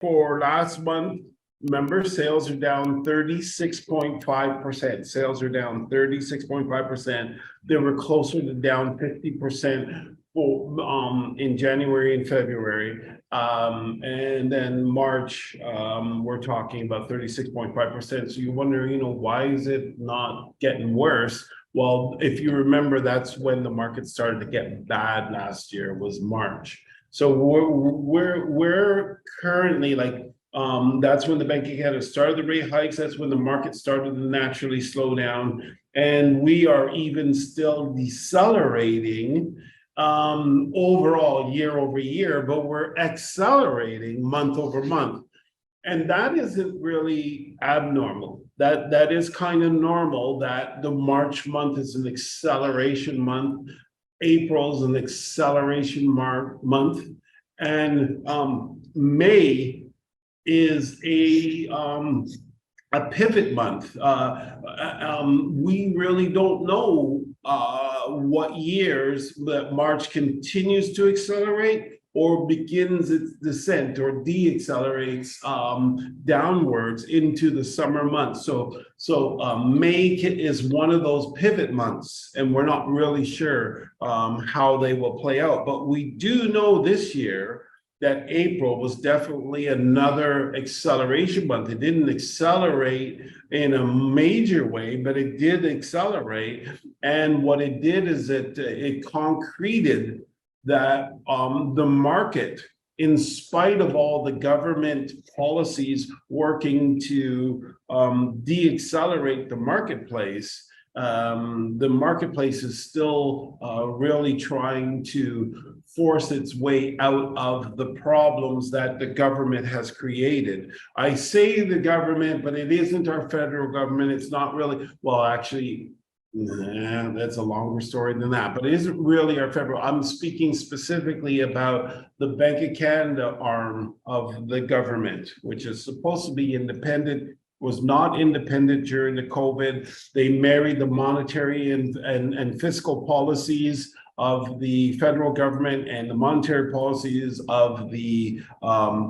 For last month, remember, sales are down 36.5%. Sales are down 36.5%. They were closer to down 50% for in January and February. And then March, we're talking about 36.5%. So you wonder, why is it not getting worse? Well, if you remember, that's when the market started to get bad last year, was March. So we're currently that's when the Bank of Canada started the rate hikes. That's when the market started to naturally slow down, and we are even still decelerating overall year over year, but we're accelerating month over month, and that isn't really abnormal. That is kind of normal. That the March month is an acceleration month. April's an acceleration month, and May is a pivot month. We really don't know what years that March continues to accelerate or begins its descent or deaccelerates downwards into the summer months. So May is one of those pivot months, and we're not really sure how they will play out. But we do know this year that April was definitely another acceleration month. It didn't accelerate in a major way, but it did accelerate. And what it did is it concreted that the market, in spite of all the government policies working to deaccelerate the marketplace is still really trying to force its way out of the problems that the government has created. I say the government, but it isn't our federal government. It's not really, well, actually, that's a longer story than that, but it isn't really our federal. I'm speaking specifically about the Bank of Canada arm of the government, which is supposed to be independent, was not independent during the COVID. They married the monetary and fiscal policies of the federal government and the monetary policies of the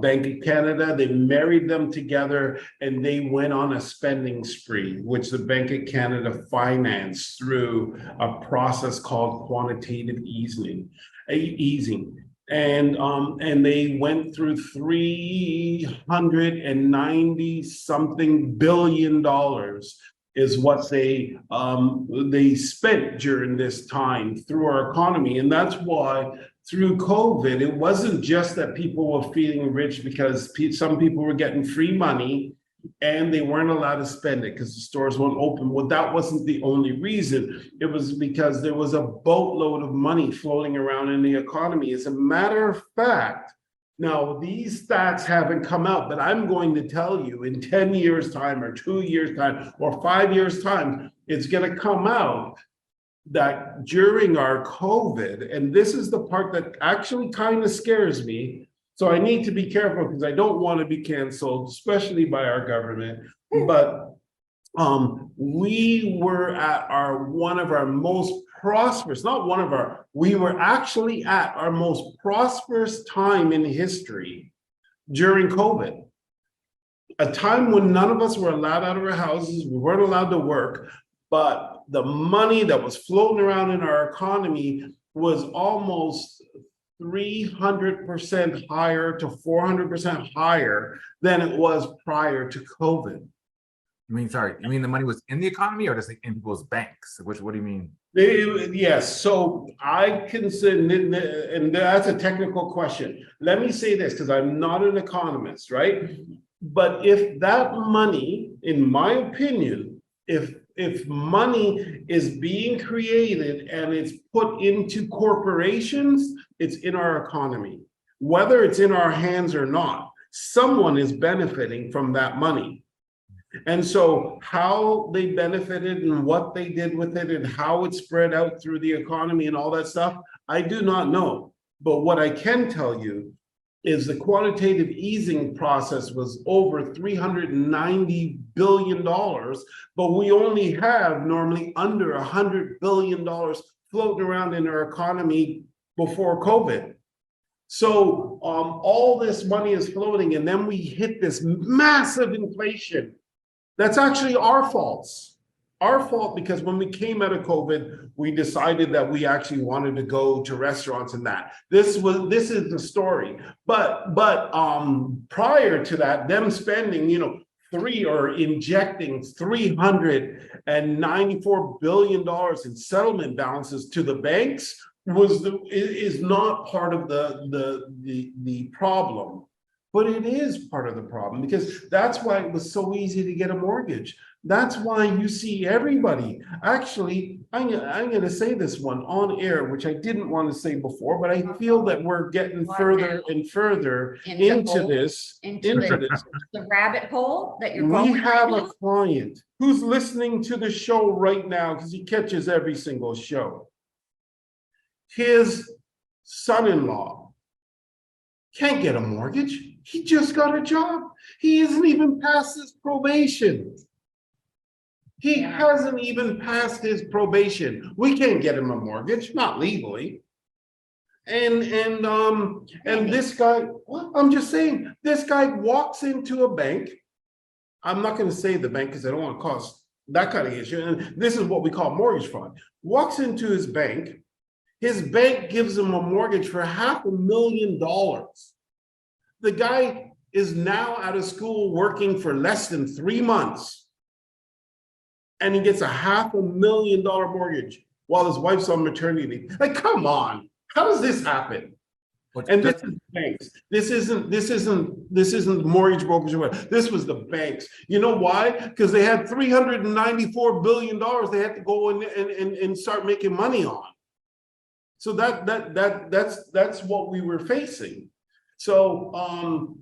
Bank of Canada. They married them together, and they went on a spending spree, which the Bank of Canada financed through a process called quantitative easing. And they went through $390 something billion is what they spent during this time through our economy. And that's why through COVID, it wasn't just that people were feeling rich because some people were getting free money and they weren't allowed to spend it because the stores weren't open. Well, that wasn't the only reason. It was because there was a boatload of money floating around in the economy. As a matter of fact, now, these stats haven't come out, but I'm going to tell you in 10 years' time or 2 years' time or 5 years' time, it's going to come out that during our COVID, and this is the part that actually kind of scares me, so I need to be careful because I don't want to be canceled, especially by our government, but we were at one of our most prosperous, we were actually at our most prosperous time in history during COVID. A time when none of us were allowed out of our houses, we weren't allowed to work, but the money that was floating around in our economy was almost 300% higher to 400% higher than it was prior to COVID. You mean the money was in the economy or just in people's banks? What do you mean? Yes, so I consider, and that's a technical question. Let me say this, because I'm not an economist, right? But if that money, in my opinion, if money is being created and it's put into corporations, it's in our economy. Whether it's in our hands or not, someone is benefiting from that money. And so how they benefited and what they did with it and how it spread out through the economy and all that stuff, I do not know. But what I can tell you is the quantitative easing process was over $390 billion, but we only have normally under $100 billion floating around in our economy before COVID. So all this money is floating, and then we hit this massive inflation. That's actually our faults. Our fault, because when we came out of COVID, we decided that we actually wanted to go to restaurants and that. This is the story. But prior to that, them spending, injecting $394 billion in settlement balances to the banks is not part of the problem. But it is part of the problem, because that's why it was so easy to get a mortgage. That's why you see everybody. Actually, I'm going to say this one on air, which I didn't want to say before, but I feel that we're getting further and further into this. The rabbit hole that you're We going have right a now? client who's listening to the show right now, because he catches every single show. His son-in-law can't get a mortgage. He just got a job. He isn't even past his probation. He hasn't even passed his probation. We can't get him a mortgage, not legally. And this guy, well, I'm just saying, this guy walks into a bank. I'm not going to say the bank because I don't want to cause that kind of issue. And this is what we call mortgage fraud. Walks into his bank. His bank gives him a mortgage for $500,000. The guy is now out of school working for less than 3 months. And he gets a $500,000 mortgage while his wife's on maternity leave. Like, come on, how does this happen? And this is banks. This isn't mortgage brokers or whatever. This was the banks. You know why? Because they had $394 billion they had to go in and start making money on. So that's what we were facing. So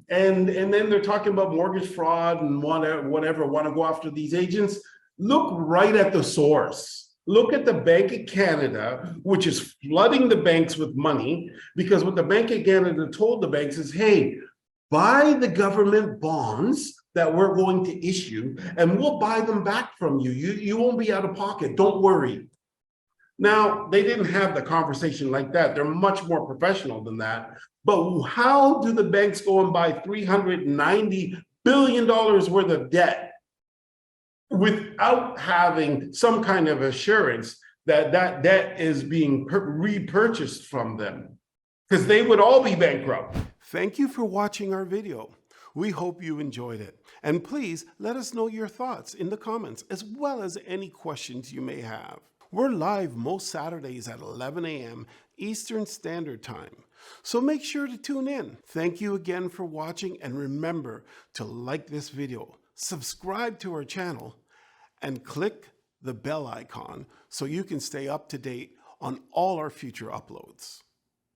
and then they're talking about mortgage fraud and whatever, want to go after these agents. Look right at the source. Look at the Bank of Canada, which is flooding the banks with money, because what the Bank of Canada told the banks is, hey, buy the government bonds that we're going to issue, and we'll buy them back from you. You won't be out of pocket. Don't worry. Now, they didn't have the conversation like that. They're much more professional than that. But how do the banks go and buy $390 billion worth of debt without having some kind of assurance that that debt is being repurchased from them? Because they would all be bankrupt. Thank you for watching our video. We hope you enjoyed it. And please let us know your thoughts in the comments, as well as any questions you may have. We're live most Saturdays at 11 a.m. Eastern Standard Time. So make sure to tune in. Thank you again for watching, and remember to like this video, subscribe to our channel, and click the bell icon so you can stay up to date on all our future uploads.